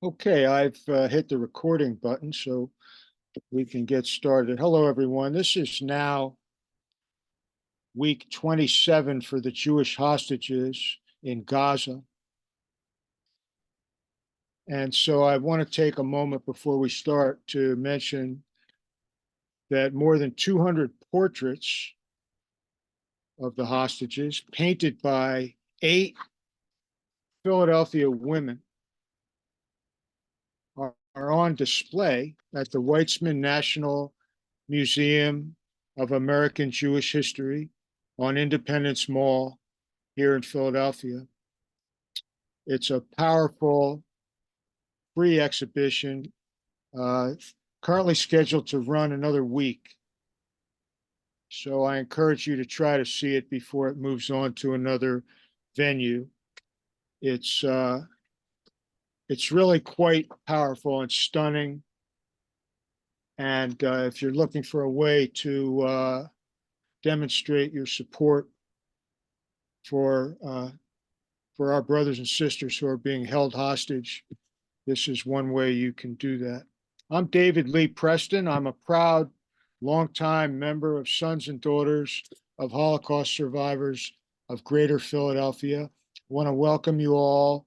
Okay, I've hit the recording button so we can get started. Hello, everyone. This is now week 27 for the Jewish hostages in Gaza. And so I want to take a moment before we start to mention that more than 200 portraits of the hostages, painted by 8 Philadelphia women, are on display at the Weizmann National Museum of American Jewish History on Independence Mall here in Philadelphia. It's a powerful free exhibition, uh, currently scheduled to run another week. So I encourage you to try to see it before it moves on to another venue. It's uh, it's really quite powerful and stunning. And if you're looking for a way to demonstrate your support for for our brothers and sisters who are being held hostage, this is one way you can do that. I'm David Lee Preston. I'm a proud, longtime member of Sons and Daughters of Holocaust Survivors of Greater Philadelphia. I want to welcome you all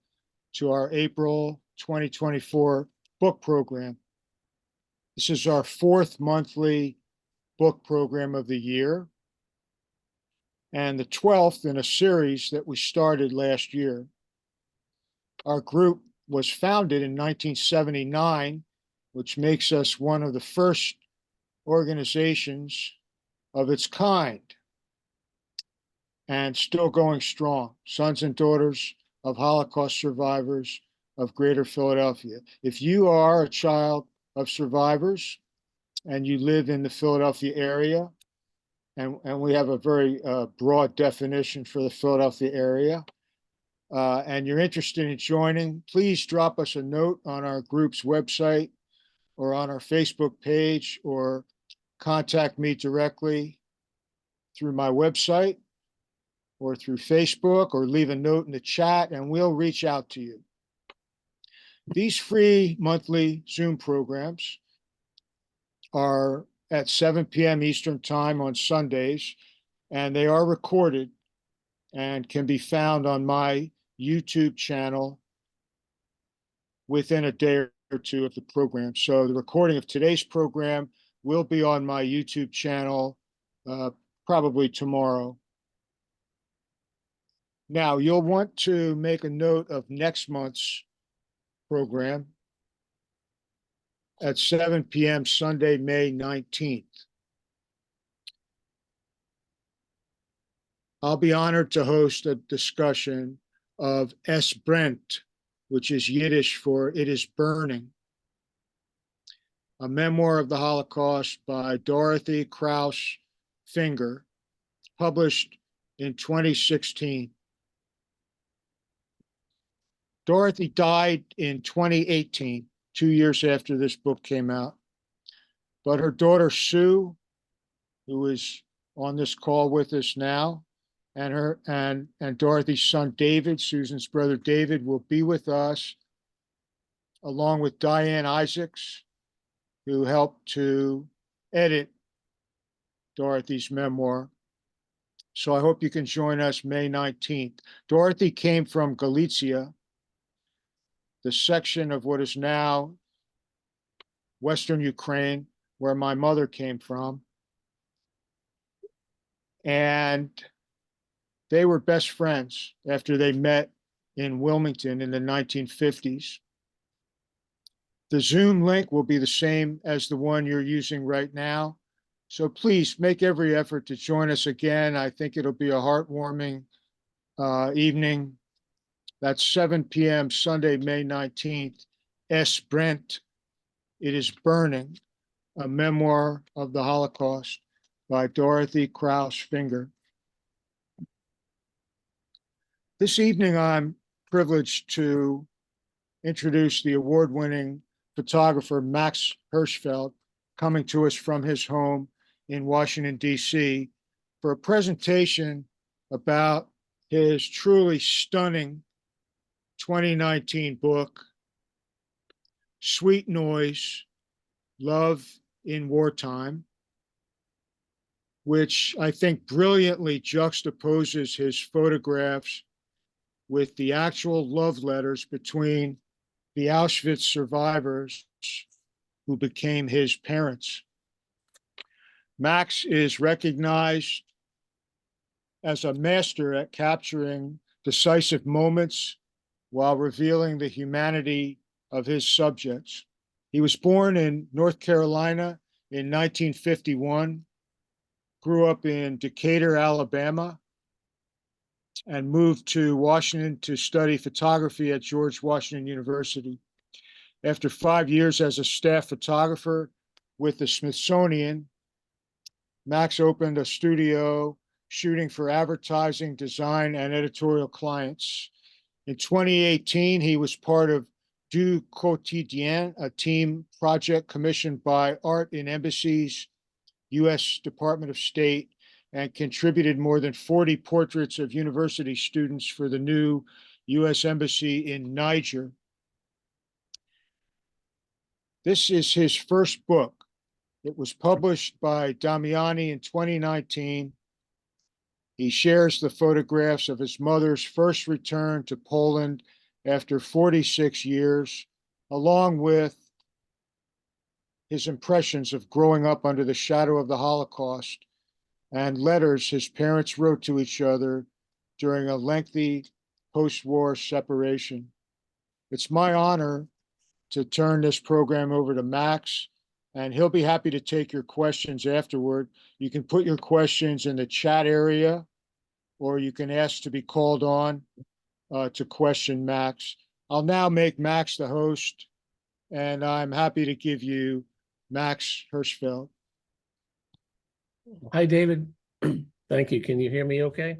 to our April 2024 book program. This is our 4th monthly book program of the year, and the 12th in a series that we started last year. Our group was founded in 1979, which makes us one of the first organizations of its kind, and still going strong. Sons and Daughters of Holocaust Survivors of Greater Philadelphia. If you are a child of survivors and you live in the Philadelphia area, and we have a very broad definition for the Philadelphia area, and you're interested in joining, please drop us a note on our group's website or on our Facebook page, or contact me directly through my website or through Facebook, or leave a note in the chat and we'll reach out to you. These free monthly Zoom programs are at 7 p.m. Eastern Time on Sundays, and they are recorded and can be found on my YouTube channel within a day or two of the program. So the recording of today's program will be on my YouTube channel probably tomorrow. Now, you'll want to make a note of next month's program at 7 p.m. Sunday, May 19th. I'll be honored to host a discussion of Es Brennt, which is Yiddish for "It is Burning," a memoir of the Holocaust by Dorothy Krauss Finger, published in 2016. Dorothy died in 2018, 2 years after this book came out. But her daughter Sue, who is on this call with us now, and Dorothy's son David, Susan's brother David, will be with us, along with Diane Isaacs, who helped to edit Dorothy's memoir. So I hope you can join us May 19th. Dorothy came from Galicia, the section of what is now Western Ukraine, where my mother came from. And they were best friends after they met in Wilmington in the 1950s. The Zoom link will be the same as the one you're using right now. So please make every effort to join us again. I think it'll be a heartwarming evening. That's 7 p.m. Sunday, May 19th. Es Brennt, It is Burning, a memoir of the Holocaust by Dorothy Krauss Finger. This evening, I'm privileged to introduce the award-winning photographer Max Hirshfeld, coming to us from his home in Washington, D.C., for a presentation about his truly stunning 2019 book, Sweet Noise, Love in Wartime, which I think brilliantly juxtaposes his photographs with the actual love letters between the Auschwitz survivors who became his parents. Max is recognized as a master at capturing decisive moments while revealing the humanity of his subjects. He was born in North Carolina in 1951, grew up in Decatur, Alabama, and moved to Washington to study photography at George Washington University. After 5 years as a staff photographer with the Smithsonian, Max opened a studio shooting for advertising, design, and editorial clients. In 2018, he was part of Du Quotidien, a team project commissioned by Art in Embassies, U.S. Department of State, and contributed more than 40 portraits of university students for the new U.S. Embassy in Niger. This is his first book. It was published by Damiani in 2019. He shares the photographs of his mother's first return to Poland after 46 years, along with his impressions of growing up under the shadow of the Holocaust and letters his parents wrote to each other during a lengthy post-war separation. It's my honor to turn this program over to Max, and he'll be happy to take your questions afterward. You can put your questions in the chat area, or you can ask to be called on to question Max. I'll now make Max the host, and I'm happy to give you Max Hirshfeld. Hi, David. Thank you. Can you hear me okay?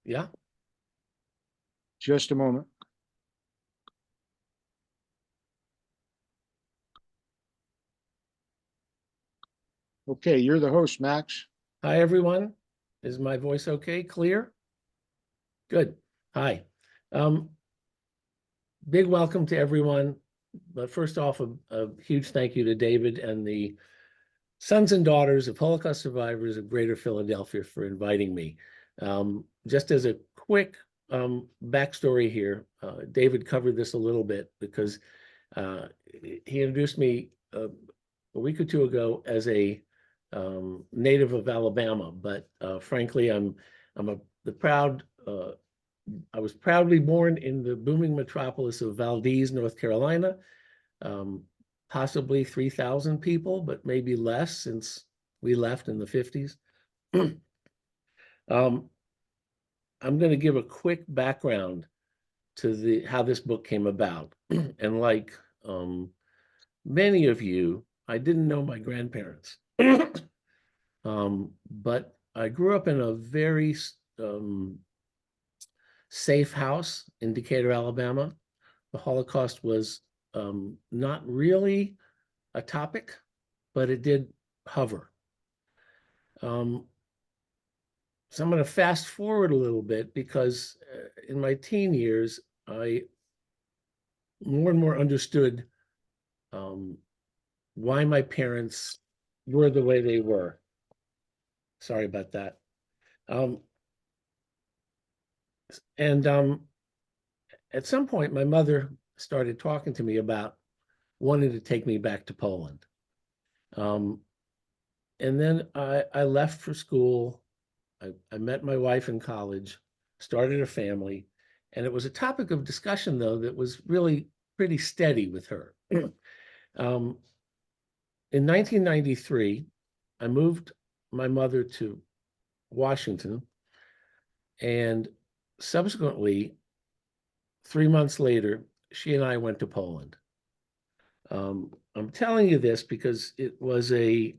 Yeah? Just a moment. Okay, you're the host, Max. Hi, everyone. Is my voice okay? Clear? Good. Hi. Big welcome to everyone. But first off, a huge thank you to David and the sons and daughters of Holocaust survivors of Greater Philadelphia for inviting me. Just as a quick backstory here, David covered this a little bit because he introduced me a week or two ago as a native of Alabama, but frankly, I was proudly born in the booming metropolis of Valdez, North Carolina. Possibly 3,000 people, but maybe less since we left in the 50s. I'm going to give a quick background to how this book came about. And like many of you, I didn't know my grandparents. But I grew up in a very safe house in Decatur, Alabama. The Holocaust was not really a topic, but it did hover. So I'm going to fast forward a little bit because in my teen years, I more and more understood why my parents were the way they were. Sorry about that. At some point, my mother started talking to me about wanting to take me back to Poland. And then I left for school. I met my wife in college, started a family, and it was a topic of discussion, though, that was really pretty steady with her. In 1993, I moved my mother to Washington, and subsequently, 3 months later, she and I went to Poland. I'm telling you this because it was a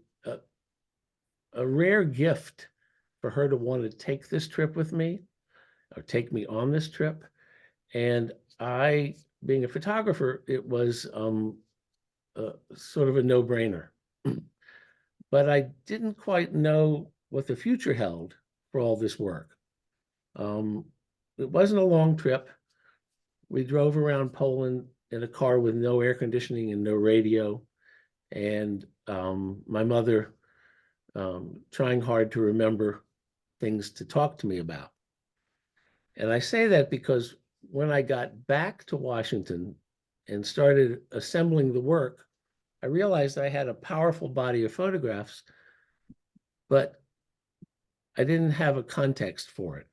rare gift for her to want to take this trip with me, or take me on this trip. And I, being a photographer, it was sort of a no-brainer. But I didn't quite know what the future held for all this work. It wasn't a long trip. We drove around Poland in a car with no air conditioning and no radio, and my mother trying hard to remember things to talk to me about. And I say that because when I got back to Washington and started assembling the work, I realized I had a powerful body of photographs, but I didn't have a context for it.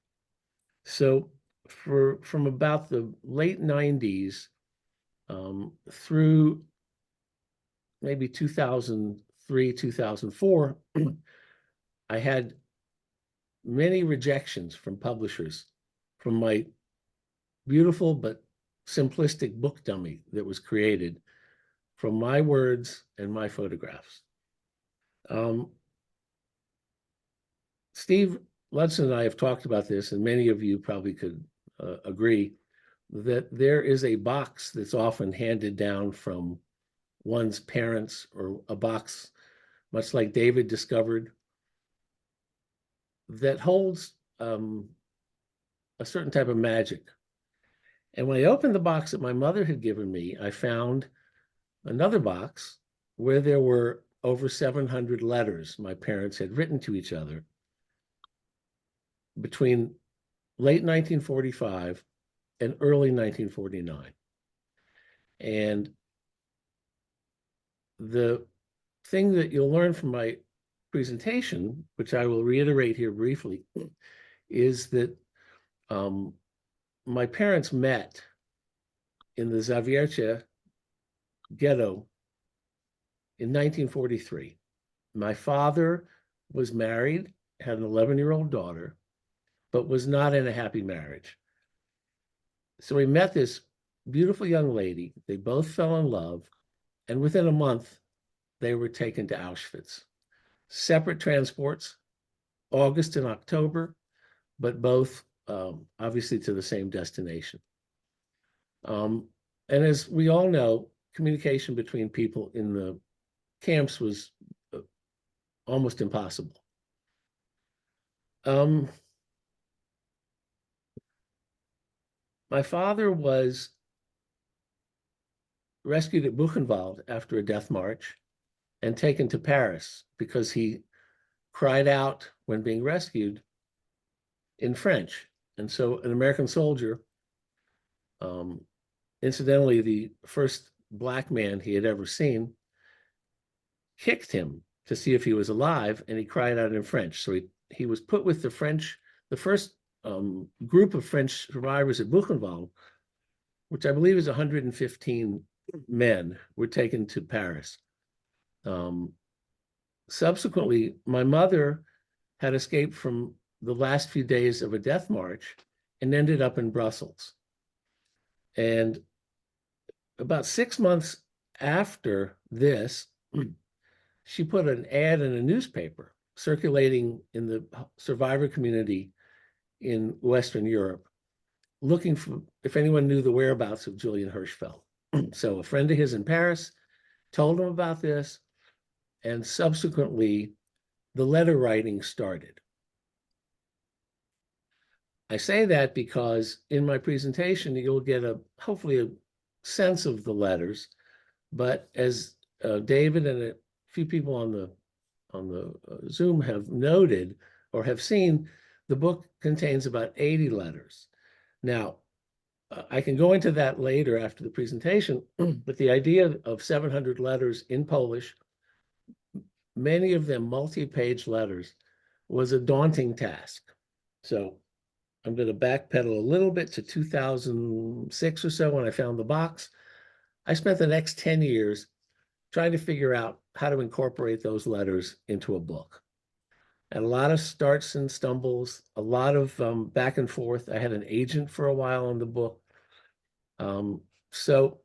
So from about the late 90s through maybe 2003, 2004, I had many rejections from publishers from my beautiful but simplistic book dummy that was created from my words and my photographs. Steve Ludson and I have talked about this, and many of you probably could agree that there is a box that's often handed down from one's parents, or a box much like David discovered, that holds a certain type of magic. And when I opened the box that my mother had given me, I found another box where there were over 700 letters my parents had written to each other between late 1945 and early 1949. And the thing that you'll learn from my presentation, which I will reiterate here briefly, is that my parents met in the Zawiercie ghetto in 1943. My father was married, had an 11-year-old daughter, but was not in a happy marriage. So he met this beautiful young lady. They both fell in love, and within a month, they were taken to Auschwitz. Separate transports, August and October, but both obviously to the same destination. And as we all know, communication between people in the camps was almost impossible. My father was rescued at Buchenwald after a death march and taken to Paris because he cried out when being rescued in French. And so an American soldier, incidentally, the first Black man he had ever seen, kicked him to see if he was alive, and he cried out in French. So he was put with the first group of French survivors at Buchenwald, which I believe is 115 men, were taken to Paris. Subsequently, my mother had escaped from the last few days of a death march and ended up in Brussels. And about 6 months after this, she put an ad in a newspaper circulating in the survivor community in Western Europe, looking for if anyone knew the whereabouts of Julian Hirshfeld. So a friend of his in Paris told him about this, and subsequently, the letter writing started. I say that because in my presentation, you'll get hopefully a sense of the letters, but as David and a few people on the Zoom have noted or have seen, the book contains about 80 letters. Now, I can go into that later after the presentation, but the idea of 700 letters in Polish, many of them multi-page letters, was a daunting task. So I'm going to backpedal a little bit to 2006 or so when I found the box. I spent the next 10 years trying to figure out how to incorporate those letters into a book. And a lot of starts and stumbles, a lot of back and forth. I had an agent for a while on the book. So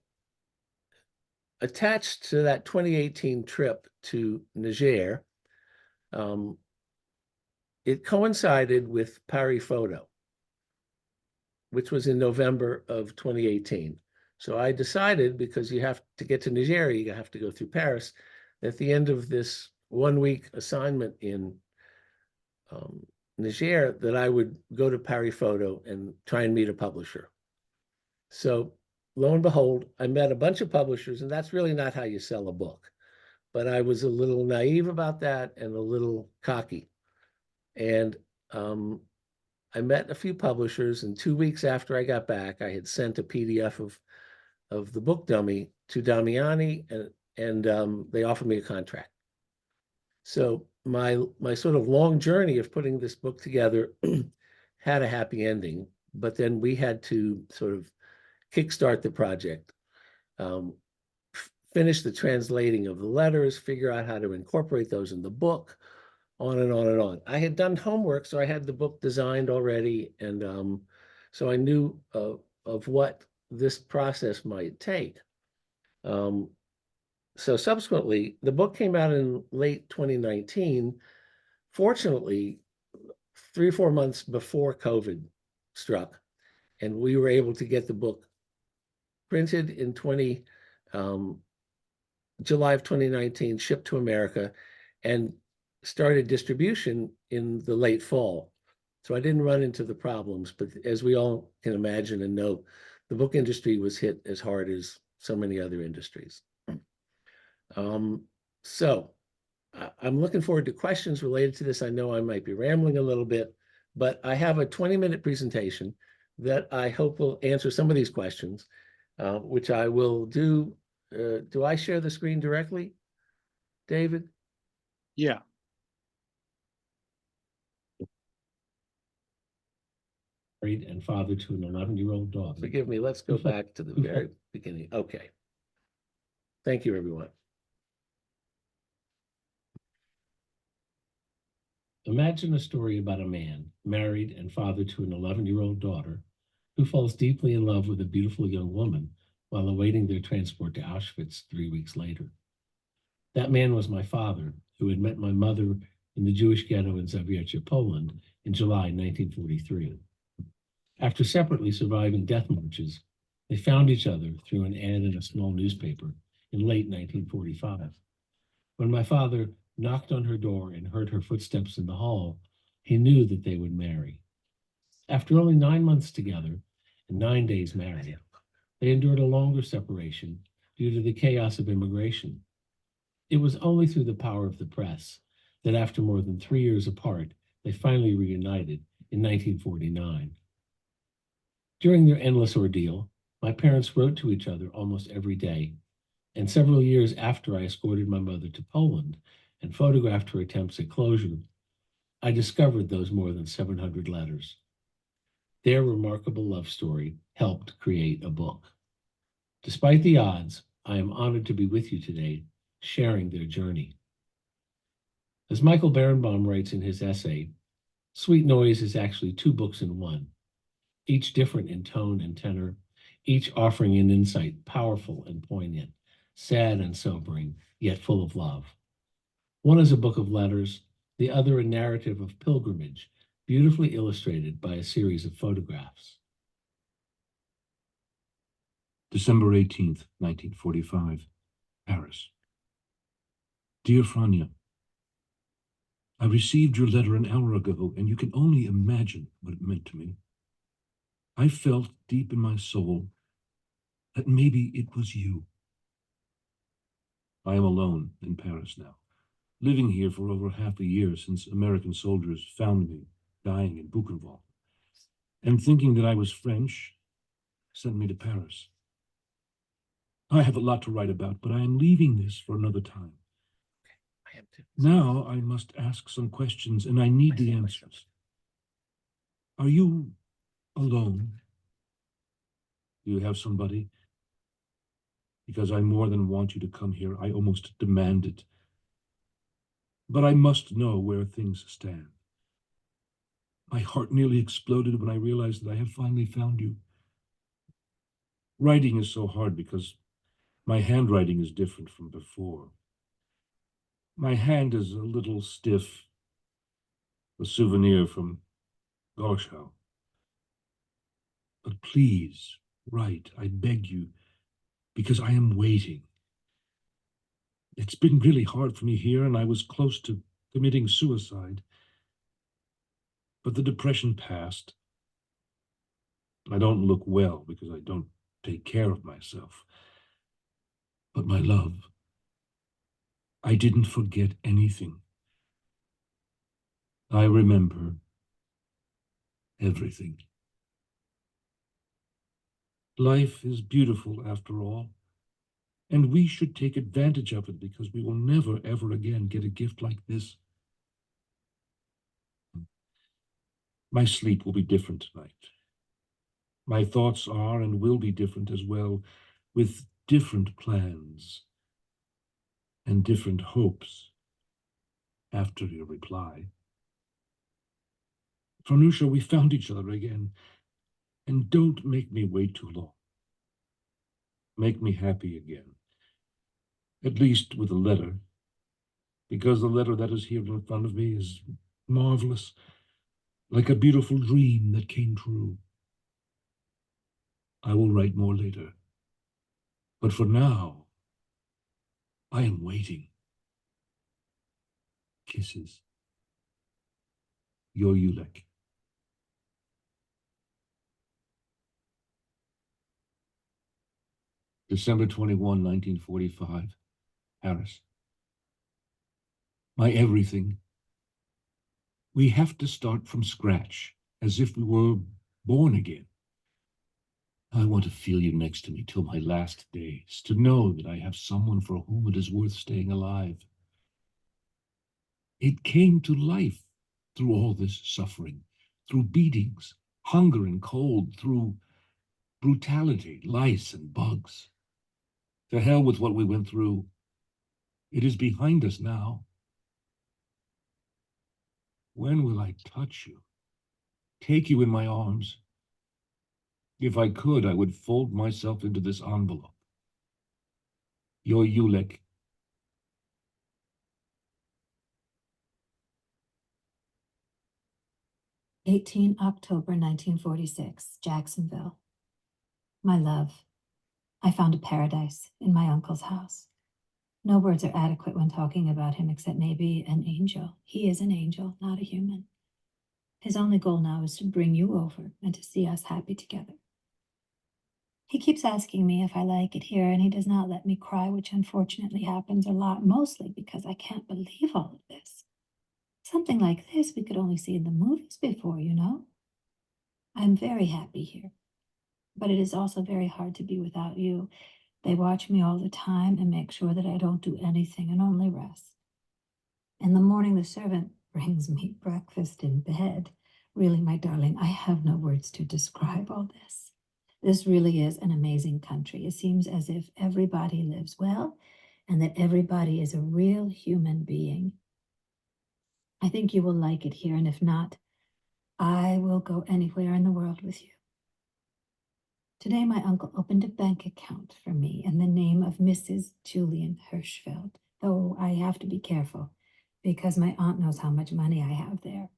attached to that 2018 trip to Niger, it coincided with Paris Photo, which was in November of 2018. So I decided, because you have to get to Niger, you have to go through Paris, at the end of this 1-week assignment in Niger, that I would go to Paris Photo and try and meet a publisher. So lo and behold, I met a bunch of publishers, and that's really not how you sell a book. But I was a little naive about that and a little cocky. And I met a few publishers, and 2 weeks after I got back, I had sent a PDF of the book dummy to Damiani, and they offered me a contract. So my sort of long journey of putting this book together had a happy ending, but then we had to sort of kickstart the project, finish the translating of the letters, figure out how to incorporate those in the book, on and on and on. I had done homework, so I had the book designed already, and so I knew of what this process might take. So subsequently, the book came out in late 2019. Fortunately, 3 or 4 months before COVID struck, and we were able to get the book printed in July of 2019, shipped to America, and started distribution in the late fall. So I didn't run into the problems, but as we all can imagine and know, the book industry was hit as hard as so many other industries. So I'm looking forward to questions related to this. I know I might be rambling a little bit, but I have a 20-minute presentation that I hope will answer some of these questions, which I will do. Do I share the screen directly, David? Yeah. Married and father to an 11-year-old daughter. Forgive me, let's go back to the very beginning. Okay. Thank you, everyone. Imagine a story about a man, married and father to an 11-year-old daughter, who falls deeply in love with a beautiful young woman while awaiting their transport to Auschwitz 3 weeks later. That man was my father, who had met my mother in the Jewish ghetto in Zawiecie, Poland in July 1943. After separately surviving death marches, they found each other through an ad in a small newspaper in late 1945. When my father knocked on her door and heard her footsteps in the hall, he knew that they would marry. After only 9 months together and 9 days married, they endured a longer separation due to the chaos of immigration. It was only through the power of the press that after more than 3 years apart, they finally reunited in 1949. During their endless ordeal, my parents wrote to each other almost every day, and several years after I escorted my mother to Poland and photographed her attempts at closure, I discovered those more than 700 letters. Their remarkable love story helped create a book. Despite the odds, I am honored to be with you today, sharing their journey. As Michael Berenbaum writes in his essay, Sweet Noise is actually 2 books in one, each different in tone and tenor, each offering an insight powerful and poignant, sad and sobering, yet full of love. One is a book of letters, the other a narrative of pilgrimage, beautifully illustrated by a series of photographs. December 18th, 1945, Paris. Dear Frania, I received your letter an hour ago, and you can only imagine what it meant to me. I felt deep in my soul that maybe it was you. I am alone in Paris now, living here for over half a year since American soldiers found me dying in Buchenwald, and thinking that I was French, sent me to Paris. I have a lot to write about, but I am leaving this for another time. I am too. Now I must ask some questions, and I need the answers. Are you alone? Do you have somebody? Because I more than want you to come here, I almost demand it. But I must know where things stand. My heart nearly exploded when I realized that I have finally found you. Writing is so hard because my handwriting is different from before. My hand is a little stiff, a souvenir from Warsaw. But please, write, I beg you, because I am waiting. It's been really hard for me here, and I was close to committing suicide. But the depression passed. I don't look well because I don't take care of myself. But my love, I didn't forget anything. I remember everything. Life is beautiful after all, and we should take advantage of it because we will never, ever again get a gift like this. My sleep will be different tonight. My thoughts are and will be different as well, with different plans and different hopes after your reply. Farnusha, we found each other again, and don't make me wait too long. Make me happy again, at least with a letter, because the letter that is here in front of me is marvelous, like a beautiful dream that came true. I will write more later, but for now, I am waiting. Kisses. Your Ulek. December 21, 1945, Paris. My everything. We have to start from scratch, as if we were born again. I want to feel you next to me till my last days, to know that I have someone for whom it is worth staying alive. It came to life through all this suffering, through beatings, hunger and cold, through brutality, lice and bugs. To hell with what we went through. It is behind us now. When will I touch you? Take you in my arms? If I could, I would fold myself into this envelope. Your Ulek. October 1946, Jacksonville. My love, I found a paradise in my uncle's house. No words are adequate when talking about him except maybe an angel. He is an angel, not a human. His only goal now is to bring you over and to see us happy together. He keeps asking me if I like it here, and he does not let me cry, which unfortunately happens a lot, mostly because I can't believe all of this. Something like this we could only see in the movies before, you know? I'm very happy here, but it is also very hard to be without you. They watch me all the time and make sure that I don't do anything and only rest. In the morning, the servant brings me breakfast in bed. Really, my darling, I have no words to describe all this. This really is an amazing country. It seems as if everybody lives well and that everybody is a real human being. I think you will like it here, and if not, I will go anywhere in the world with you. Today, my uncle opened a bank account for me in the name of Mrs. Julian Hirshfeld, though I have to be careful because my aunt knows how much money I have there.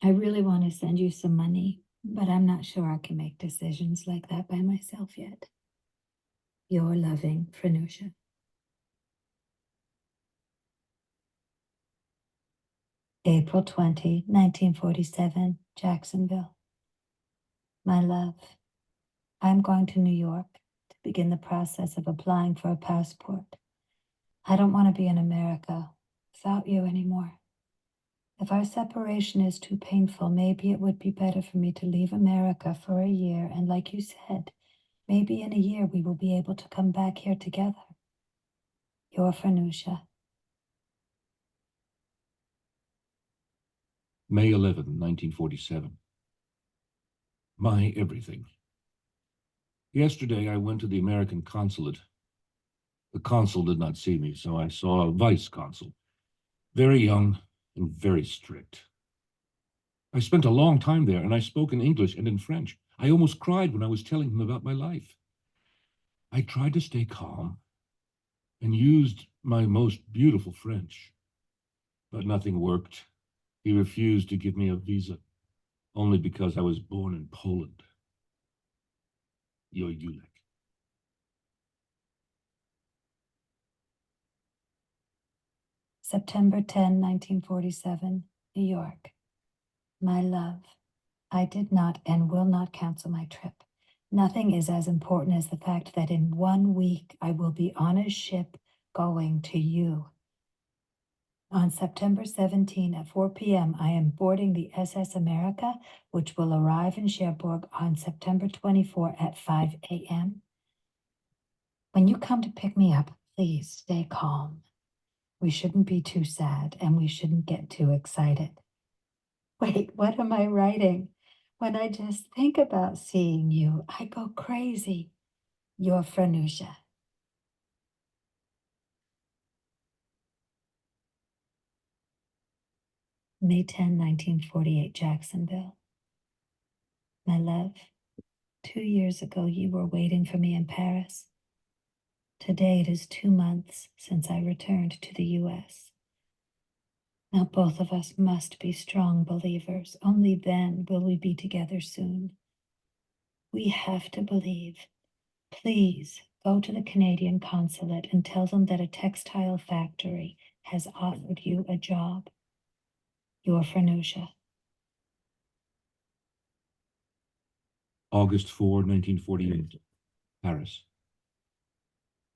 I really want to send you some money, but I'm not sure I can make decisions like that by myself yet. Your loving, Farnusha. April 20, 1947, Jacksonville. My love, I'm going to New York to begin the process of applying for a passport. I don't want to be in America without you anymore. If our separation is too painful, maybe it would be better for me to leave America for a year, and like you said, maybe in a year we will be able to come back here together. Your Farnusha. May 11, 1947. My everything. Yesterday, I went to the American consulate. The consul did not see me, so I saw a vice consul. Very young and very strict. I spent a long time there, and I spoke in English and in French. I almost cried when I was telling him about my life. I tried to stay calm and used my most beautiful French, but nothing worked. He refused to give me a visa, only because I was born in Poland. Your Ulek. September 10, 1947, New York. My love, I did not and will not cancel my trip. Nothing is as important as the fact that in 1 week I will be on a ship going to you. On September 17 at 4 p.m., I am boarding the SS America, which will arrive in Cherbourg on September 24 at 5 a.m. When you come to pick me up, please stay calm. We shouldn't be too sad, and we shouldn't get too excited. Wait, what am I writing? When I just think about seeing you, I go crazy. Your Franusha. May 10, 1948, Jacksonville. My love, 2 years ago you were waiting for me in Paris. Today it is 2 months since I returned to the U.S. Now both of us must be strong believers. Only then will we be together soon. We have to believe. Please go to the Canadian consulate and tell them that a textile factory has offered you a job. Your Franusha. August 4, 1948, Paris.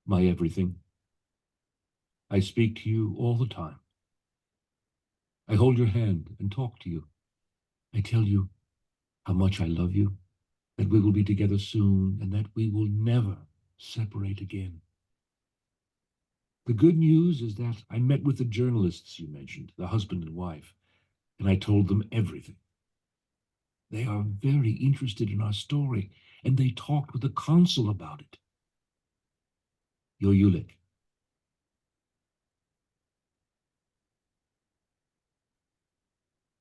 My everything. I speak to you all the time. I hold your hand and talk to you. I tell you how much I love you, that we will be together soon, and that we will never separate again. The good news is that I met with the journalists you mentioned, the husband and wife, and I told them everything. They are very interested in our story, and they talked with the consul about it. Your Ulick.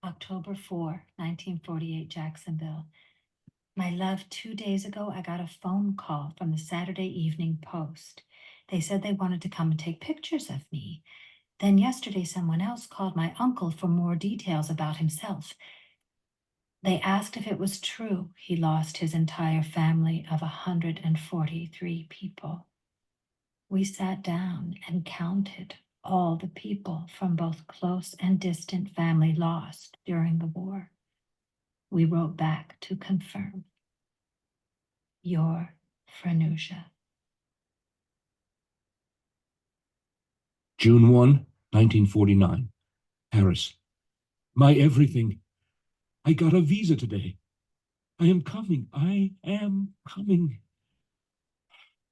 October 4, 1948, Jacksonville. My love, 2 days ago, I got a phone call from the Saturday Evening Post. They said they wanted to come and take pictures of me. Then yesterday, someone else called my uncle for more details about himself. They asked if it was true he lost his entire family of 143 people. We sat down and counted all the people from both close and distant family lost during the war. We wrote back to confirm. Your Franusha. June 1, 1949, Paris. My everything. I got a visa today. I am coming. I am coming.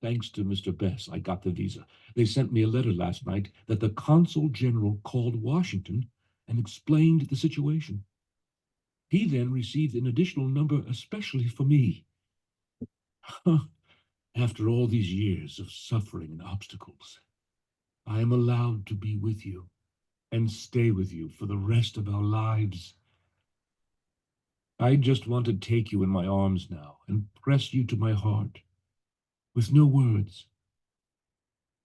Thanks to Mr. Bess, I got the visa. They sent me a letter last night that the consul general called Washington and explained the situation. He then received an additional number especially for me. After all these years of suffering and obstacles, I am allowed to be with you and stay with you for the rest of our lives. I just want to take you in my arms now and press you to my heart with no words,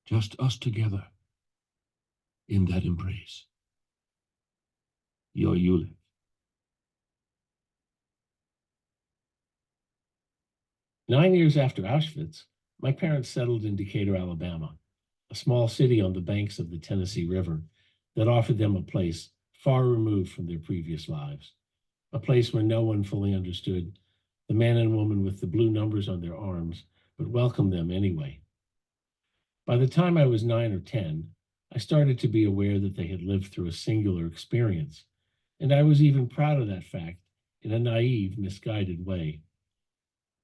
just us together in that embrace. Your Yulick. 9 years after Auschwitz, my parents settled in Decatur, Alabama, a small city on the banks of the Tennessee River that offered them a place far removed from their previous lives, a place where no one fully understood the man and woman with the blue numbers on their arms, but welcomed them anyway. By the time I was 9 or 10, I started to be aware that they had lived through a singular experience, and I was even proud of that fact in a naive, misguided way.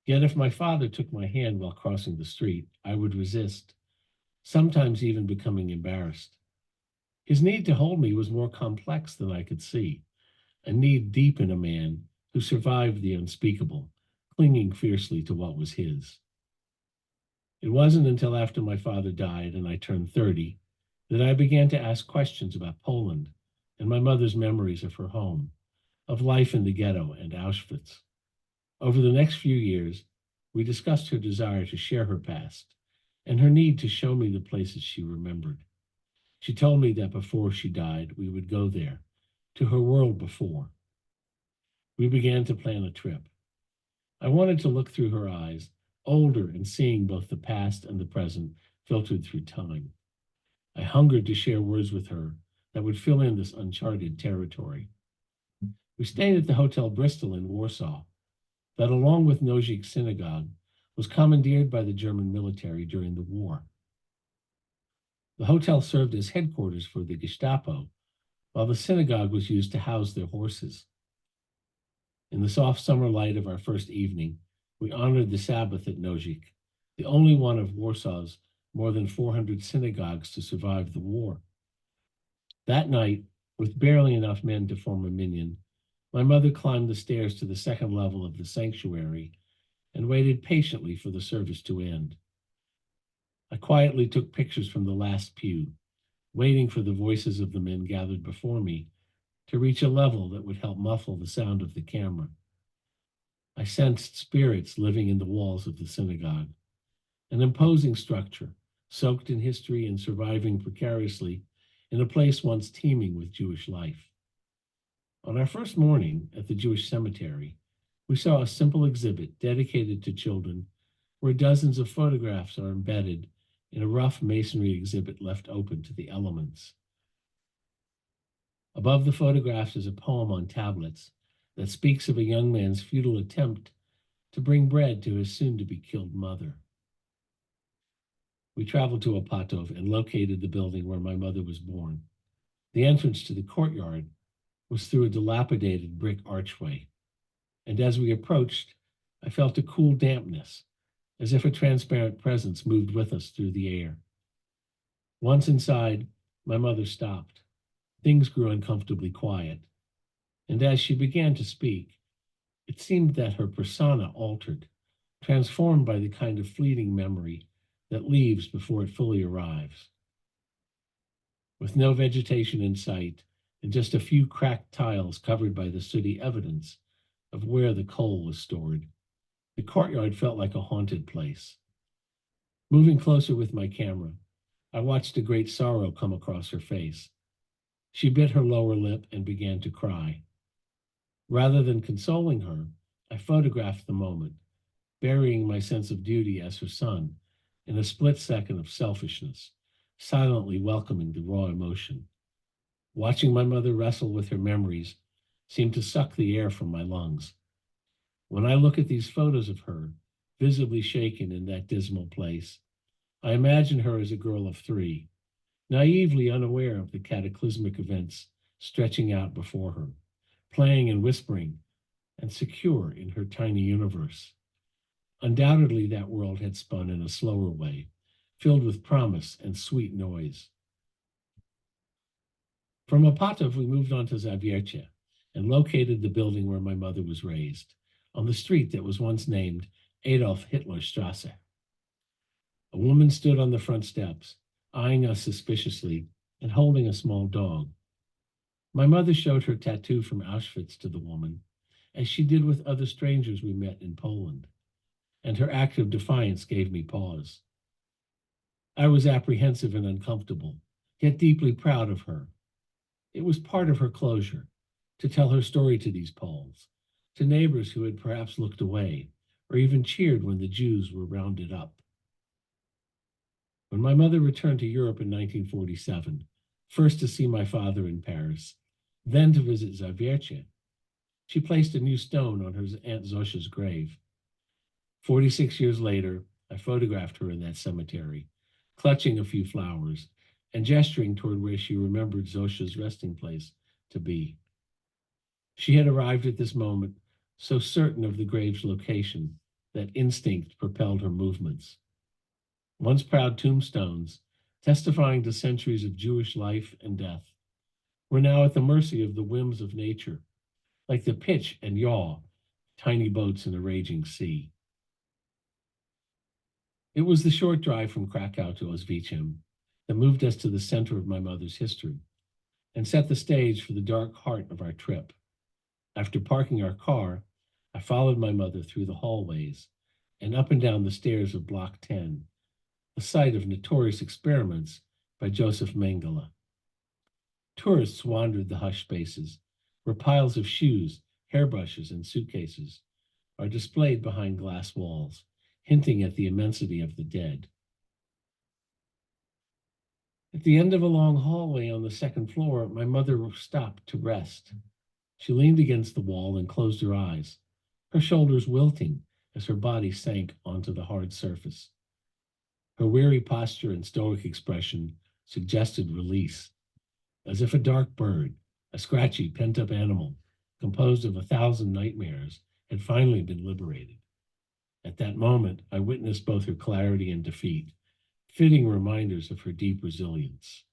Yet if my father took my hand while crossing the street, I would resist, sometimes even becoming embarrassed. His need to hold me was more complex than I could see, a need deep in a man who survived the unspeakable, clinging fiercely to what was his. It wasn't until after my father died and I turned 30 that I began to ask questions about Poland and my mother's memories of her home, of life in the ghetto and Auschwitz. Over the next few years, we discussed her desire to share her past and her need to show me the places she remembered. She told me that before she died, we would go there, to her world before. We began to plan a trip. I wanted to look through her eyes, older and seeing both the past and the present filtered through time. I hungered to share words with her that would fill in this uncharted territory. We stayed at the Hotel Bristol in Warsaw, that along with Nozick Synagogue was commandeered by the German military during the war. The hotel served as headquarters for the Gestapo, while the synagogue was used to house their horses. In the soft summer light of our first evening, we honored the Sabbath at Nozik, the only one of Warsaw's more than 400 synagogues to survive the war. That night, with barely enough men to form a minyan, my mother climbed the stairs to the second level of the sanctuary and waited patiently for the service to end. I quietly took pictures from the last pew, waiting for the voices of the men gathered before me to reach a level that would help muffle the sound of the camera. I sensed spirits living in the walls of the synagogue, an imposing structure soaked in history and surviving precariously in a place once teeming with Jewish life. On our first morning at the Jewish cemetery, we saw a simple exhibit dedicated to children where dozens of photographs are embedded in a rough masonry exhibit left open to the elements. Above the photographs is a poem on tablets that speaks of a young man's futile attempt to bring bread to his soon-to-be-killed mother. We traveled to Opatov and located the building where my mother was born. The entrance to the courtyard was through a dilapidated brick archway, and as we approached, I felt a cool dampness, as if a transparent presence moved with us through the air. Once inside, my mother stopped. Things grew uncomfortably quiet, and as she began to speak, it seemed that her persona altered, transformed by the kind of fleeting memory that leaves before it fully arrives. With no vegetation in sight and just a few cracked tiles covered by the sooty evidence of where the coal was stored, the courtyard felt like a haunted place. Moving closer with my camera, I watched a great sorrow come across her face. She bit her lower lip and began to cry. Rather than consoling her, I photographed the moment, burying my sense of duty as her son in a split second of selfishness, silently welcoming the raw emotion. Watching my mother wrestle with her memories seemed to suck the air from my lungs. When I look at these photos of her, visibly shaken in that dismal place, I imagine her as a girl of 3, naively unaware of the cataclysmic events stretching out before her, playing and whispering, and secure in her tiny universe. Undoubtedly, that world had spun in a slower way, filled with promise and sweet noise. From Opatov, we moved on to Zavierche and located the building where my mother was raised, on the street that was once named Adolf Hitler Strasse. A woman stood on the front steps, eyeing us suspiciously and holding a small dog. My mother showed her tattoo from Auschwitz to the woman, as she did with other strangers we met in Poland, and her act of defiance gave me pause. I was apprehensive and uncomfortable, yet deeply proud of her. It was part of her closure, to tell her story to these Poles, to neighbors who had perhaps looked away, or even cheered when the Jews were rounded up. When my mother returned to Europe in 1947, first to see my father in Paris, then to visit Zavierche, she placed a new stone on her Aunt Zosha's grave. 46 years later, I photographed her in that cemetery, clutching a few flowers and gesturing toward where she remembered Zosha's resting place to be. She had arrived at this moment so certain of the grave's location that instinct propelled her movements. Once proud tombstones, testifying to centuries of Jewish life and death, were now at the mercy of the whims of nature, like the pitch and yaw, tiny boats in a raging sea. It was the short drive from Krakow to Oswiecim that moved us to the center of my mother's history and set the stage for the dark heart of our trip. After parking our car, I followed my mother through the hallways and up and down the stairs of Block 10, the site of notorious experiments by Joseph Mengele. Tourists wandered the hushed spaces, where piles of shoes, hairbrushes, and suitcases are displayed behind glass walls, hinting at the immensity of the dead. At the end of a long hallway on the second floor, my mother stopped to rest. She leaned against the wall and closed her eyes, her shoulders wilting as her body sank onto the hard surface. Her weary posture and stoic expression suggested release, as if a dark bird, a scratchy, pent-up animal composed of 1,000 nightmares, had finally been liberated. At that moment, I witnessed both her clarity and defeat, fitting reminders of her deep resilience.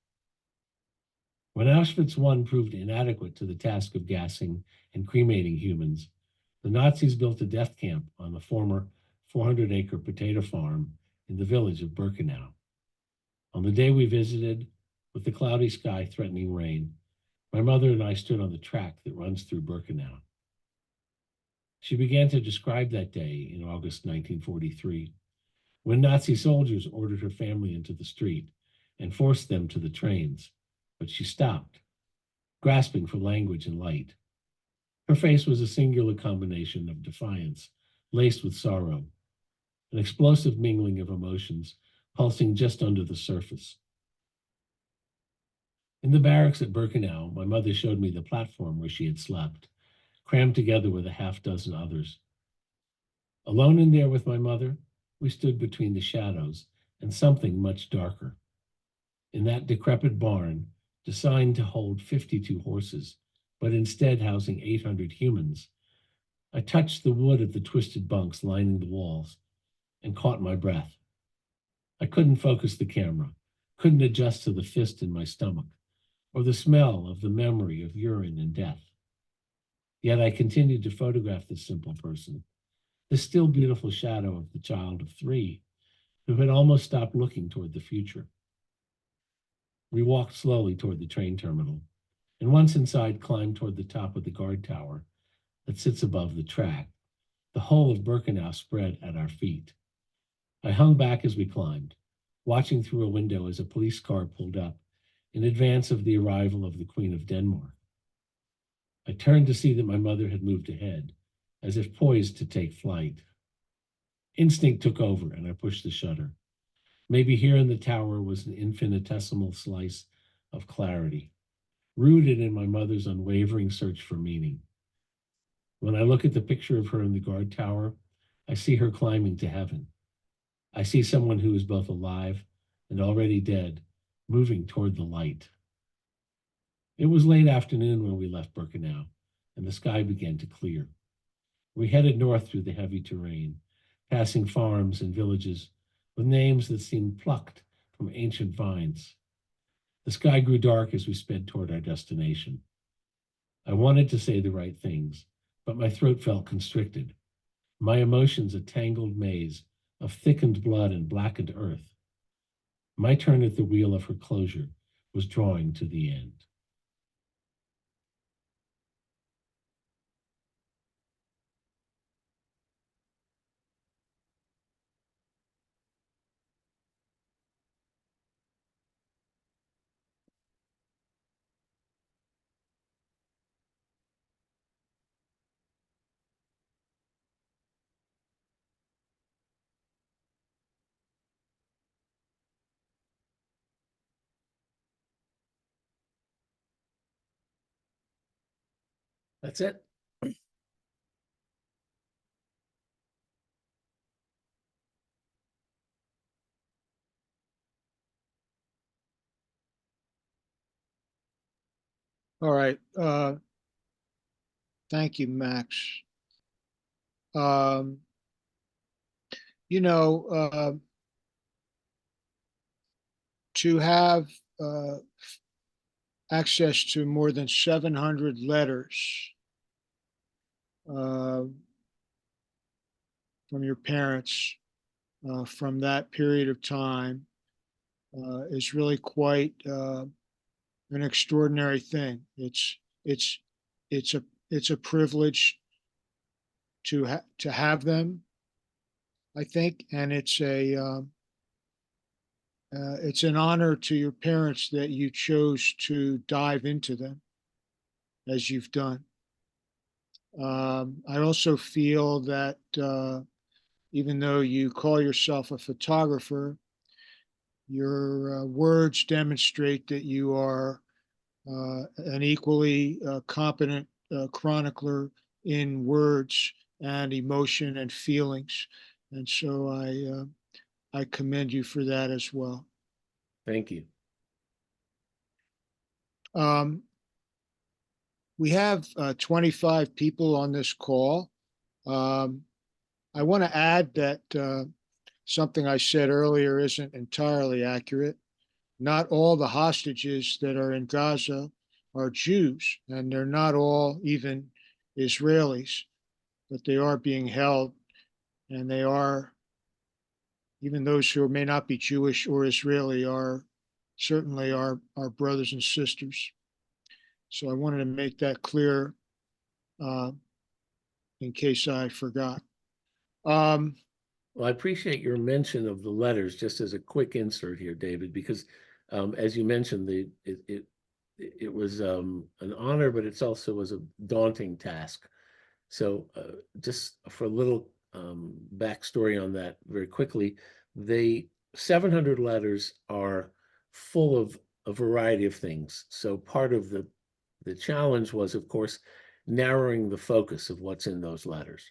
When Auschwitz I proved inadequate to the task of gassing and cremating humans, the Nazis built a death camp on the former 400-acre potato farm in the village of Birkenau. On the day we visited, with the cloudy sky threatening rain, my mother and I stood on the track that runs through Birkenau. She began to describe that day in August 1943, when Nazi soldiers ordered her family into the street and forced them to the trains, but she stopped, grasping for language and light. Her face was a singular combination of defiance, laced with sorrow, an explosive mingling of emotions pulsing just under the surface. In the barracks at Birkenau, my mother showed me the platform where she had slept, crammed together with a half-dozen others. Alone in there with my mother, we stood between the shadows and something much darker. In that decrepit barn, designed to hold 52 horses, but instead housing 800 humans, I touched the wood of the twisted bunks lining the walls and caught my breath. I couldn't focus the camera, couldn't adjust to the fist in my stomach, or the smell of the memory of urine and death. Yet I continued to photograph this simple person, the still beautiful shadow of the child of 3, who had almost stopped looking toward the future. We walked slowly toward the train terminal, and once inside, climbed toward the top of the guard tower that sits above the track, the whole of Birkenau spread at our feet. I hung back as we climbed, watching through a window as a police car pulled up in advance of the arrival of the Queen of Denmark. I turned to see that my mother had moved ahead, as if poised to take flight. Instinct took over, and I pushed the shutter. Maybe here in the tower was an infinitesimal slice of clarity, rooted in my mother's unwavering search for meaning. When I look at the picture of her in the guard tower, I see her climbing to heaven. I see someone who is both alive and already dead, moving toward the light. It was late afternoon when we left Birkenau, and the sky began to clear. We headed north through the heavy terrain, passing farms and villages with names that seemed plucked from ancient vines. The sky grew dark as we sped toward our destination. I wanted to say the right things, but my throat felt constricted, my emotions a tangled maze of thickened blood and blackened earth. My turn at the wheel of her closure was drawing to the end. That's it. All right. Thank you, Max. Um, you know, to have access to more than 700 letters from your parents from that period of time is really quite an extraordinary thing. It's a privilege to have them, I think, and it's an honor to your parents that you chose to dive into them as you've done. I also feel that even though you call yourself a photographer, your words demonstrate that you are an equally competent chronicler in words and emotion and feelings. And so I commend you for that as well. Thank you. We have 25 people on this call. I want to add that something I said earlier isn't entirely accurate. Not all the hostages that are in Gaza are Jews, and they're not all even Israelis, but they are being held, and they are, even those who may not be Jewish or Israeli, are certainly our brothers and sisters. So I wanted to make that clear in case I forgot. Well, I appreciate your mention of the letters, just as a quick insert here, David, because as you mentioned, it was an honor, but it's also was a daunting task. So just for a little backstory on that very quickly, the 700 letters are full of a variety of things. So part of the challenge was, of course, narrowing the focus of what's in those letters.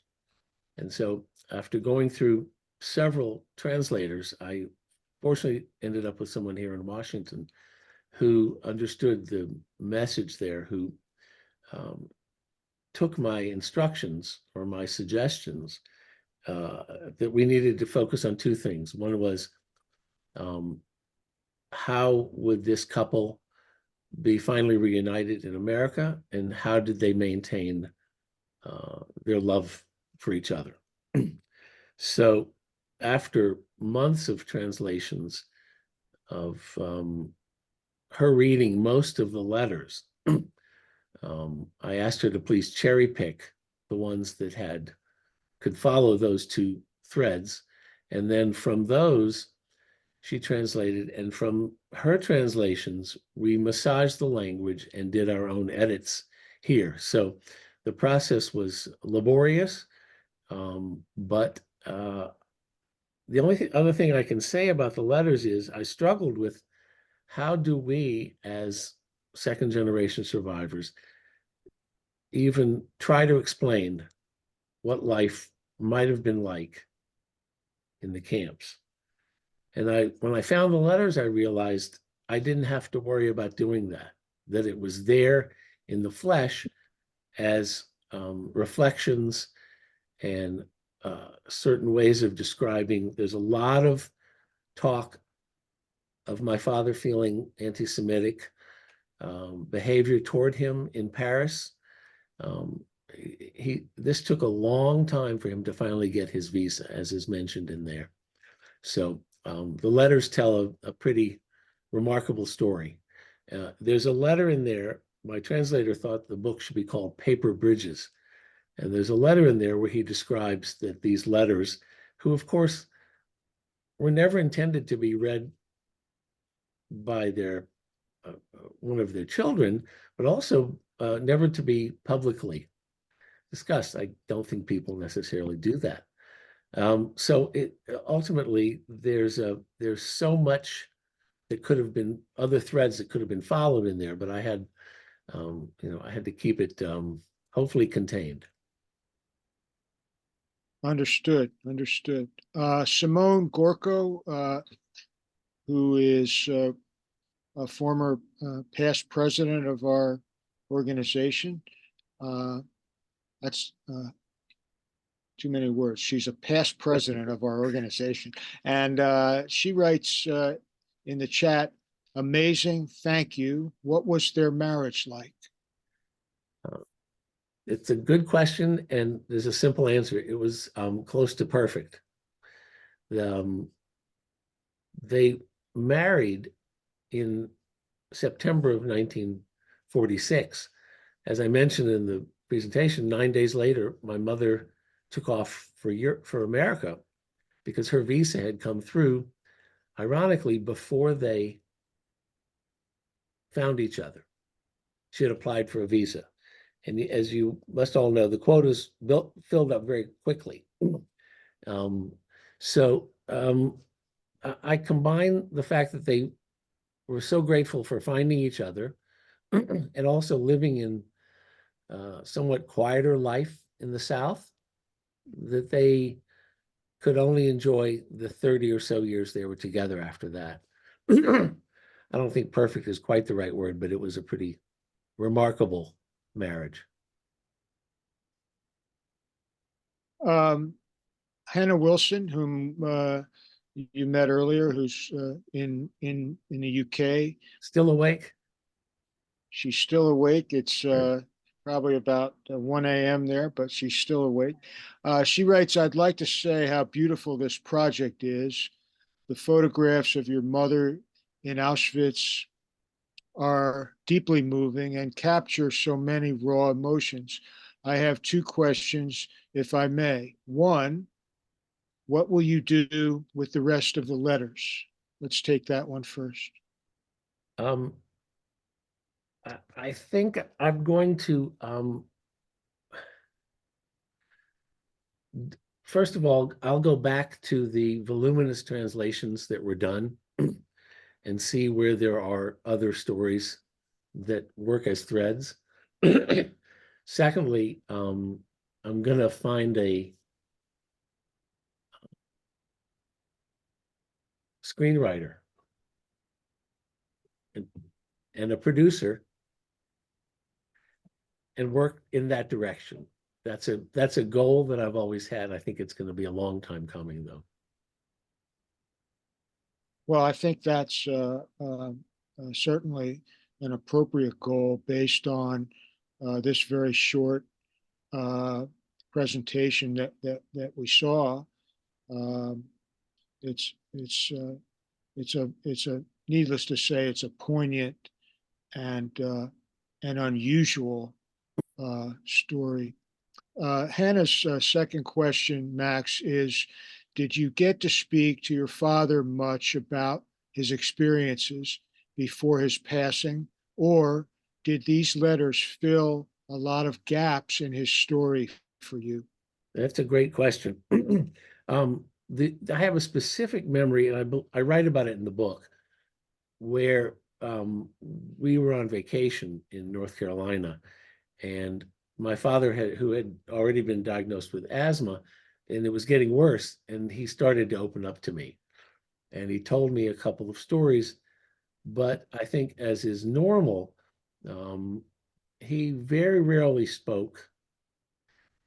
And so after going through several translators, I fortunately ended up with someone here in Washington who understood the message there, who took my instructions or my suggestions that we needed to focus on two things. One was how would this couple be finally reunited in America, and how did they maintain their love for each other? So after months of translations of her reading most of the letters, I asked her to please cherry pick the ones that could follow those two threads. And then from those, she translated, and from her translations, we massaged the language and did our own edits here. So the process was laborious, but the only other thing I can say about the letters is I struggled with how do we, as second generation survivors, even try to explain what life might have been like in the camps. And when I found the letters, I realized I didn't have to worry about doing that it was there in the flesh as reflections and certain ways of describing. There's a lot of talk of my father feeling anti-Semitic behavior toward him in Paris. This took a long time for him to finally get his visa, as is mentioned in there. So the letters tell a pretty remarkable story. There's a letter in there. My translator thought the book should be called Paper Bridges. And there's a letter in there where he describes that these letters, who of course were never intended to be read by one of their children, but also never to be publicly discussed. I don't think people necessarily do that. So ultimately, there's so much that could have been, other threads that could have been followed in there, but I had to keep it hopefully contained. Understood. Simone Gorko, who is a former past president of our organization. That's too many words. She's a past president of our organization. And she writes in the chat, amazing, thank you. What was their marriage like? It's a good question, and there's a simple answer. It was close to perfect. They married in September of 1946. As I mentioned in the presentation, 9 days later, my mother took off for America because her visa had come through, ironically, before they found each other. She had applied for a visa. And as you must all know, the quotas filled up very quickly. I combine the fact that they were so grateful for finding each other and also living in somewhat quieter life in the South. that they could only enjoy the 30 or so years they were together after that. I don't think perfect is quite the right word, but it was a pretty remarkable marriage. Hannah Wilson, whom you met earlier, who's in the UK. Still awake? She's still awake. It's probably about 1 a.m. there, but she's still awake. She writes, "I'd like to say how beautiful this project is. The photographs of your mother in Auschwitz are deeply moving and capture so many raw emotions. I have two questions, if I may. One, what will you do with the rest of the letters?" Let's take that one first. I think I'm going to, first of all, I'll go back to the voluminous translations that were done and see where there are other stories that work as threads. Secondly, I'm going to find a screenwriter and a producer and work in that direction. That's a goal that I've always had. I think it's going to be a long time coming, though. Well, I think that's certainly an appropriate goal based on this very short presentation that we saw. It's a needless to say, it's a poignant and unusual story. Hannah's second question, Max, is: did you get to speak to your father much about his experiences before his passing, or did these letters fill a lot of gaps in his story for you? That's a great question. I have a specific memory, and I write about it in the book, where we were on vacation in North Carolina, and my father who had already been diagnosed with asthma, and it was getting worse, and he started to open up to me, and he told me a couple of stories, but I think, as is normal, he very rarely spoke,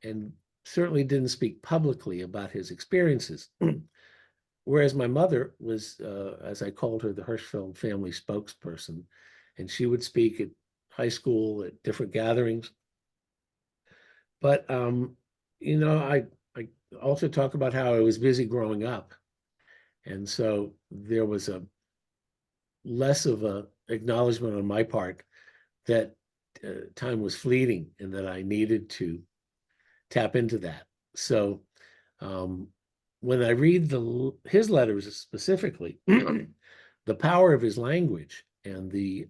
and certainly didn't speak publicly about his experiences. Whereas my mother was, as I called her, the Hirshfeld family spokesperson, and she would speak at high school, at different gatherings. But I also talk about how I was busy growing up, and so there was a less of a acknowledgement on my part that time was fleeting and that I needed to tap into that. So when I read his letters specifically, the power of his language and the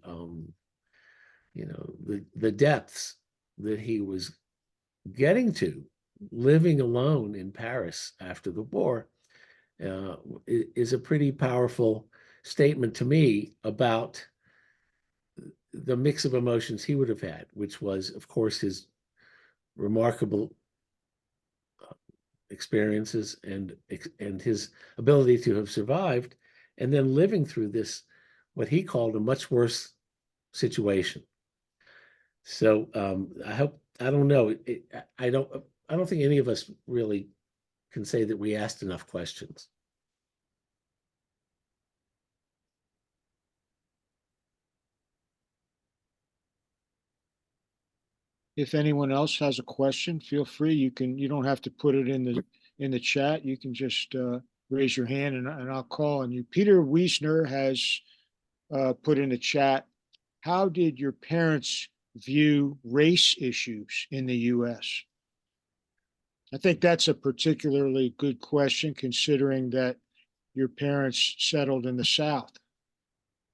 depths that he was getting to, living alone in Paris after the war, is a pretty powerful statement to me about the mix of emotions he would have had, which was, of course, his remarkable experiences and his ability to have survived, and then living through this, what he called a much worse situation. So I don't know. I don't think any of us really can say that we asked enough questions. If anyone else has a question, feel free. You don't have to put it in the chat. You can just raise your hand and I'll call on you. Peter Wiesner has put in the chat: how did your parents view race issues in the U.S.? I think that's a particularly good question, considering that your parents settled in the South.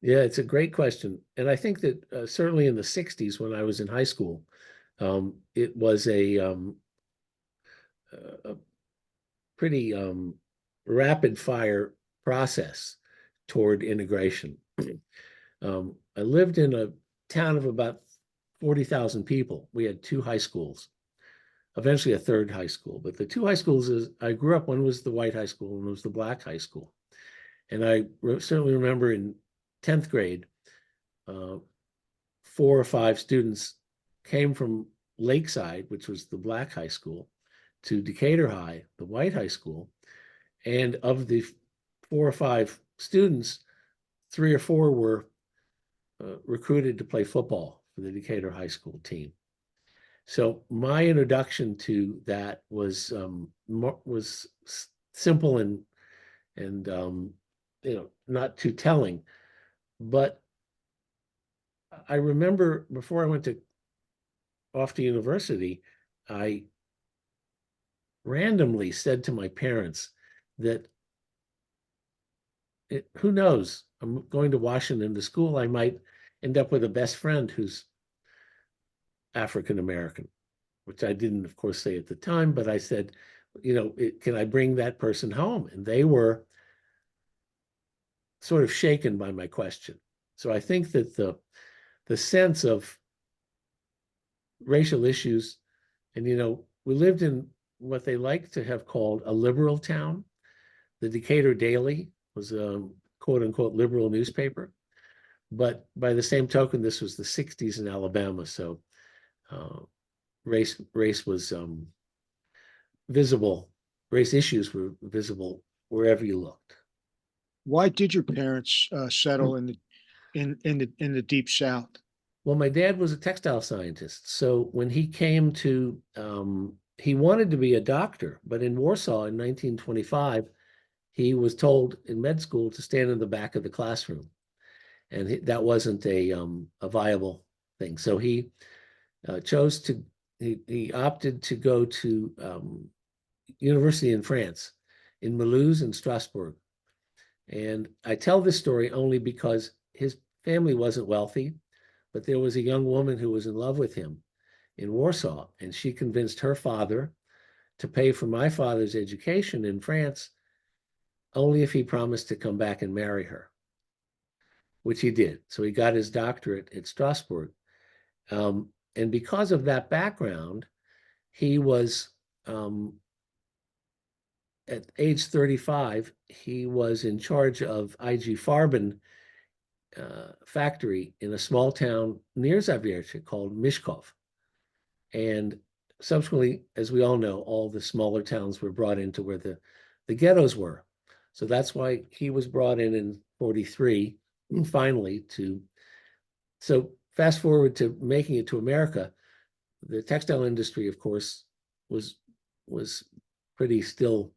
Yeah, it's a great question. And I think that certainly in the 60s, when I was in high school, it was a pretty rapid fire process toward integration. I lived in a town of about 40,000 people. We had two high schools. eventually a third high school. But the two high schools I grew up, one was the white high school and one was the black high school. And I certainly remember in 10th grade, 4 or 5 students came from Lakeside, which was the black high school, to Decatur High, the white high school. And of the 4 or 5 students, 3 or 4 were recruited to play football for the Decatur High School team. So my introduction to that was simple and not too telling. But I remember before I went off to university, I randomly said to my parents that who knows, I'm going to Washington to school, I might end up with a best friend who's African American, which I didn't, of course, say at the time, but I said, can I bring that person home? And they were sort of shaken by my question. So I think that the sense of racial issues, and we lived in what they like to have called a liberal town. The Decatur Daily was a quote unquote liberal newspaper, but by the same token, this was the 60s in Alabama, so race was visible. Race issues were visible wherever you looked. Why did your parents settle in the Deep South? Well, my dad was a textile scientist. So when he came to, he wanted to be a doctor, but in Warsaw in 1925, he was told in med school to stand in the back of the classroom. And that wasn't a viable thing. So he he opted to go to university in France, in Mulhouse and Strasbourg. And I tell this story only because his family wasn't wealthy, but there was a young woman who was in love with him in Warsaw, and she convinced her father to pay for my father's education in France only if he promised to come back and marry her, which he did. So he got his doctorate at Strasbourg. And because of that background, he was, at age 35, he was in charge of IG Farben factory in a small town near Zawiercie called Mishkov. And subsequently, as we all know, all the smaller towns were brought into where the ghettos were. So that's why he was brought in 43, finally, so fast forward to making it to America. The textile industry, of course, was pretty still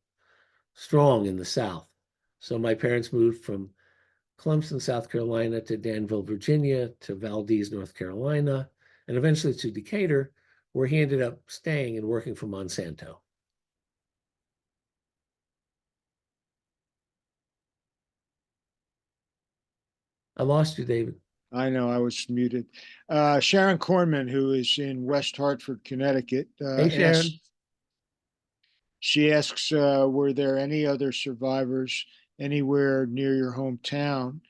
strong in the South. So my parents moved from Clemson, South Carolina, to Danville, Virginia, to Valdez, North Carolina, and eventually to Decatur, where he ended up staying and working for Monsanto. I lost you, David. I know I was muted. Sharon Corman, who is in West Hartford, Connecticut. Hey, Sharon. She asks, were there any other survivors anywhere near your hometown?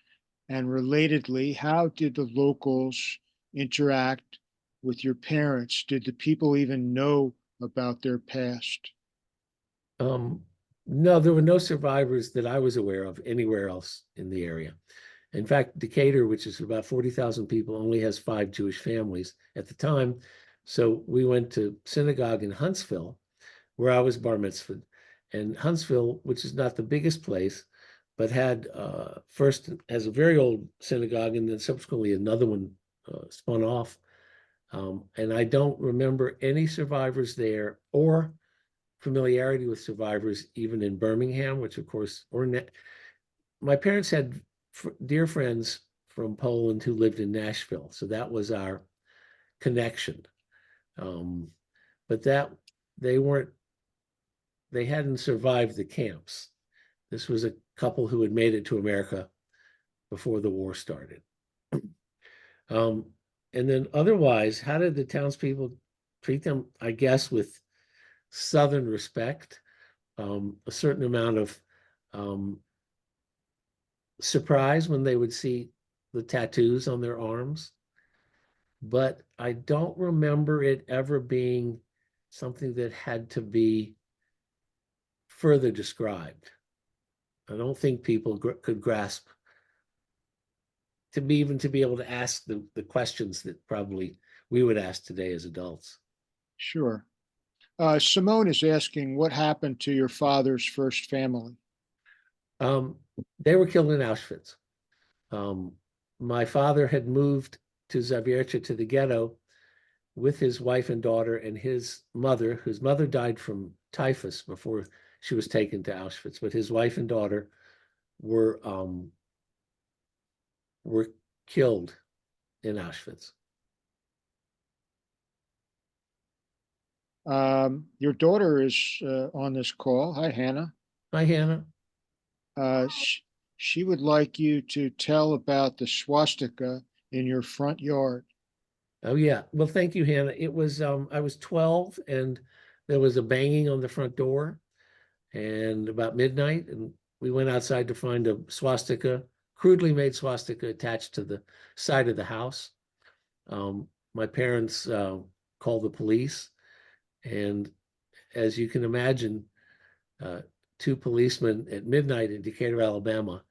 And relatedly, how did the locals interact with your parents? Did the people even know about their past? No, there were no survivors that I was aware of anywhere else in the area. In fact, Decatur, which is about 40,000 people, only has 5 Jewish families at the time. So we went to synagogue in Huntsville, where I was bar mitzvahed. And Huntsville, which is not the biggest place, but had first as a very old synagogue, and then subsequently another one spun off. And I don't remember any survivors there or familiarity with survivors even in Birmingham, which of course, my parents had dear friends from Poland who lived in Nashville. So that was our connection. But they hadn't survived the camps. This was a couple who had made it to America before the war started. And then otherwise, how did the townspeople treat them? I guess with Southern respect, a certain amount of surprise when they would see the tattoos on their arms. But I don't remember it ever being something that had to be further described. I don't think people could grasp to be able to ask the questions that probably we would ask today as adults. Sure. Simone is asking, what happened to your father's first family? They were killed in Auschwitz. My father had moved to Zawiercie, to the ghetto, with his wife and daughter and his mother, whose mother died from typhus before she was taken to Auschwitz. But his wife and daughter were killed in Auschwitz. Your daughter is on this call. Hi, Hannah. Hi, Hannah. She would like you to tell about the swastika in your front yard. Oh yeah. Well, thank you, Hannah. It was I was 12 and there was a banging on the front door and about midnight, and we went outside to find a swastika, crudely made swastika attached to the side of the house. My parents called the police, and as you can imagine, two policemen at midnight in Decatur, Alabama,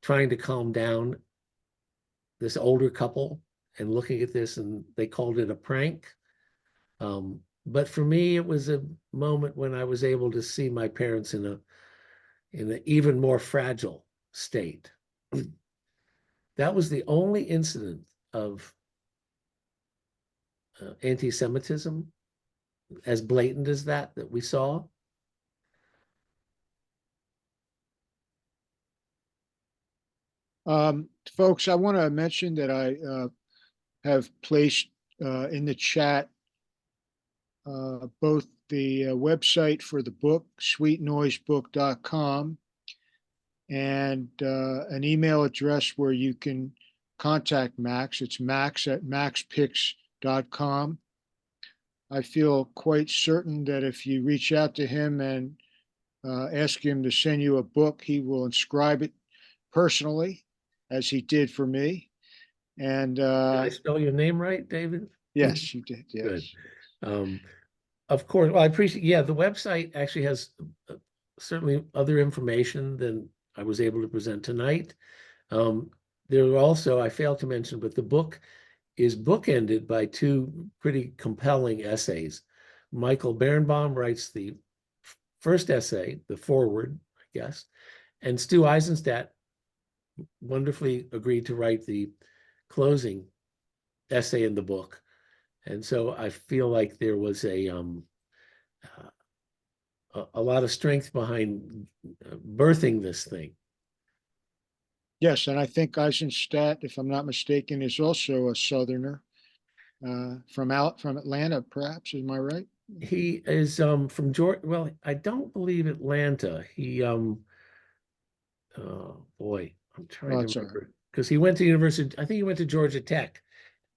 trying to calm down this older couple and looking at this, and they called it a prank. But for me, it was a moment when I was able to see my parents in an even more fragile state. That was the only incident of anti-Semitism, as blatant as that we saw. Folks, I want to mention that I have placed in the chat both the website for the book, sweetnoisebook.com, and an email address where you can contact Max. It's max@maxpicks.com. I feel quite certain that if you reach out to him and ask him to send you a book, he will inscribe it personally, as he did for me. And Did I spell your name right, David? yes, you did. Good. Yes. Of course. Well, I appreciate. Yeah, the website actually has certainly other information than I was able to present tonight. There are also, I failed to mention, but the book is bookended by two pretty compelling essays. Michael Berenbaum writes the first essay, the foreword, I guess, and Stu Eisenstadt wonderfully agreed to write the closing essay in the book. And so I feel like there was a lot of strength behind birthing this thing. Yes, and I think Eisenstadt, if I'm not mistaken, is also a Southerner from Atlanta, perhaps. Am I right? He is from Georgia. Well, I don't believe Atlanta. He oh boy, I'm trying to That's all remember, because he went to university. I think he went to Georgia Tech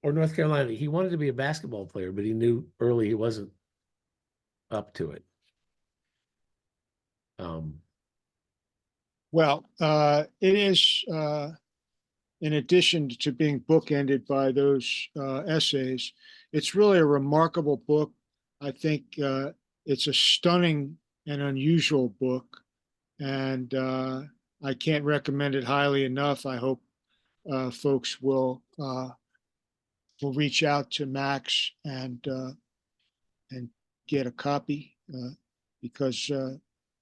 or North Carolina. He wanted to be a basketball player, but he knew early he wasn't up to it. Well, it is, in addition to being bookended by those essays, it's really a remarkable book. I think it's a stunning and unusual book, and I can't recommend it highly enough. I hope folks will reach out to Max and get a copy, because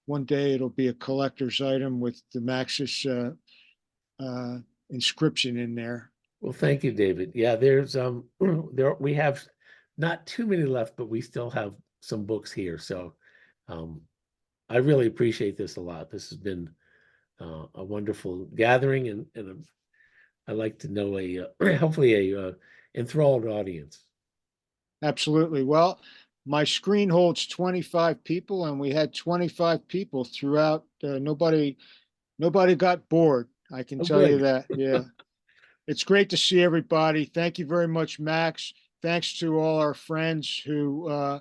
one day it'll be a collector's item with the Max's inscription in there. Well, thank you, David. Yeah, there's we have not too many left, but we still have some books here. So I really appreciate this a lot. This has been a wonderful gathering, and I'd like to know hopefully a enthralled audience. Absolutely. Well, my screen holds 25 people, and we had 25 people throughout. Nobody got bored. I can tell you that. Yeah. It's great to see everybody. Thank you very much, Max. Thanks to all our friends who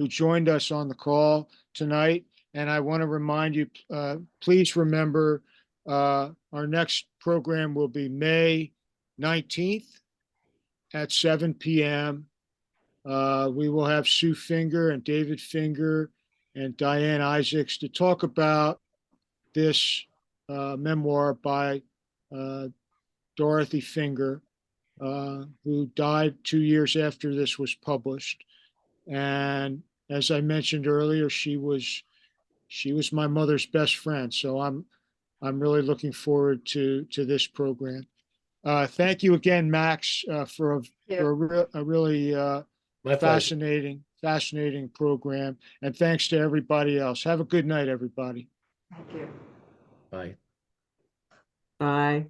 joined us on the call tonight. And I want to remind you, please remember, our next program will be May 19th at 7 p.m. We will have Sue Finger and David Finger and Diane Isaacs to talk about this memoir by Dorothy Finger, who died 2 years after this was published. And as I mentioned earlier, she was my mother's best friend. So I'm really looking forward to this program. Thank you again, Max, for a really My pleasure. fascinating program. And thanks to everybody else. Have a good night, everybody. Thank you. Bye. Bye.